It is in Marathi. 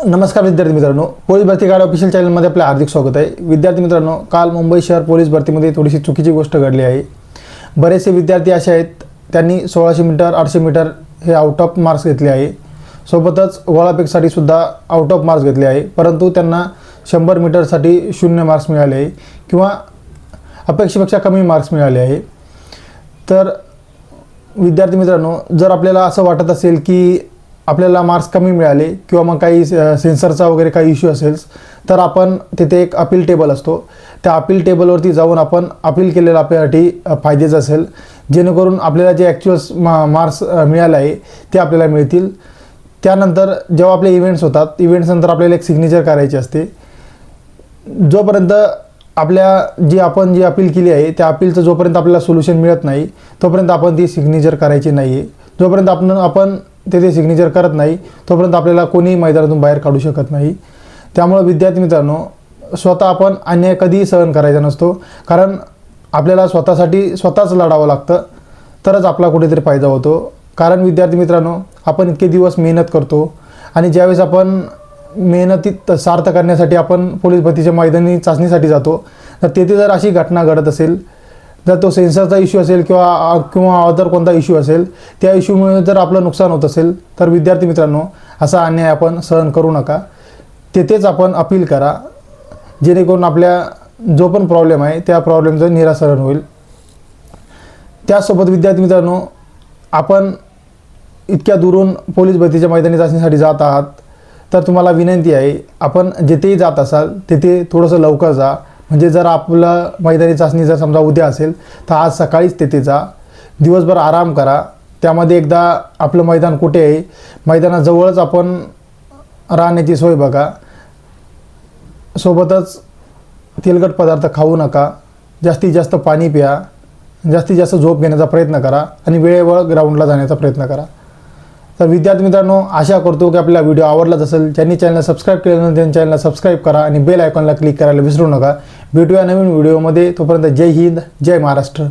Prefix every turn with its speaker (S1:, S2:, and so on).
S1: नमस्कार विद्यार्थी मित्रांनो, पोलीस भरती गाईड ऑफिशियल चॅनलमध्ये आपले हार्दिक स्वागत आहे। विद्यार्थी मित्रांनो, काल मुंबई शहर पोलीस भरतीमध्ये थोडीशी चुकीची गोष्ट घडली आहे। बरेचसे विद्यार्थी असे आहेत त्यांनी 1600 मीटर 800 मीटर हे आउट ऑफ मार्क्स घेतले आहे। सोबतच गोळाफेकसाठी सुद्धा आउट ऑफ मार्क्स घेतले आहे, परंतु त्यांना 100 मीटरसाठी 0 मार्क्स मिळाले आहे किंवा अपेक्षेपेक्षा कमी मार्क्स मिळाले आहे। तर विद्यार्थी मित्रांनो, जर आपल्याला असं वाटत असेल की आपल्याला मार्क्स कमी मिळाले किंवा मग काही सेन्सरचा वगैरे काही इश्यू असेल, तर आपण तिथे एक अपील टेबल असतो, त्या अपील टेबलवरती जाऊन आपण अपील केलेलं आपल्यासाठी फायद्याचं असेल, जेणेकरून आपल्याला जे ॲक्च्युअल मार्क्स मिळाले आहे ते आपल्याला मिळतील। त्यानंतर जेव्हा आपले इव्हेंट्स होतात, इव्हेंट्सनंतर आपल्याला एक सिग्नेचर करायची असते। जोपर्यंत आपण जी अपील केली आहे त्या अपीलचं जोपर्यंत आपल्याला सोल्युशन मिळत नाही तोपर्यंत आपण ती सिग्नेचर करायची नाही आहे। जोपर्यंत आपण ते सिग्नेचर करत नाही तोपर्यंत आपल्याला कोणी मैदानातून बाहेर काढू शकत नाही। त्यामुळे विद्यार्थी मित्रांनो, स्वतः आपण अन्याय कधीही सहन करायचा नसतो, कारण आपल्याला स्वतःच लढावं लागतं, तरच आपला कुठेतरी फायदा होतो। कारण विद्यार्थी मित्रांनो, आपण इतके दिवस मेहनत करतो आणि ज्यावेळेस आपण मेहनतीत सार्थ करण्यासाठी आपण पोलीस भरतीच्या मैदानी चाचणीसाठी जातो, तर तेथे जर अशी घटना घडत असेल, जर तो सेन्सरचा इश्यू असेल किंवा अदर कोणता इश्यू असेल, त्या इश्यूमुळे जर आपलं नुकसान होत असेल, तर विद्यार्थी मित्रांनो, असा अन्याय आपण सहन करू नका। तेथेच आपण अपील करा, जेणेकरून आपल्या जो पण प्रॉब्लेम आहे त्या प्रॉब्लेमचं निराकरण होईल। त्यासोबत विद्यार्थी मित्रांनो, आपण इतक्या दुरून पोलीस भरतीच्या मैदानी चाचणीसाठी जात आहात, तर तुम्हाला विनंती आहे, आपण जिथेही जात असाल तिथे थोडंसं लवकर जा। म्हणजे जर आपलं मैदानी चाचणी जर समजा उद्या असेल, तर आज सकाळीच तेथे जा, दिवसभर आराम करा। त्यामध्ये एकदा आपलं मैदान कुठे आहे, मैदानाजवळच आपण राहण्याची सोय बघा। सोबतच तेलकट पदार्थ खाऊ नका, जास्तीत जास्त पाणी प्या, जास्तीत जास्त झोप घेण्याचा प्रयत्न करा आणि वेळेवर ग्राउंडला जाण्याचा प्रयत्न करा। तर विद्यार्थी मित्रांनो, आशा करतो की आपला व्हिडिओ आवडलाच असेल। ज्यांनी चॅनलला सबस्क्राईब केलं नसेल त्यांनी चॅनलला सबस्क्राईब करा आणि बेल आयकॉनला क्लिक करायला विसरू नका। भेटूया नवीन व्हिडिओमध्ये, तोपर्यंत जय हिंद, जय महाराष्ट्र।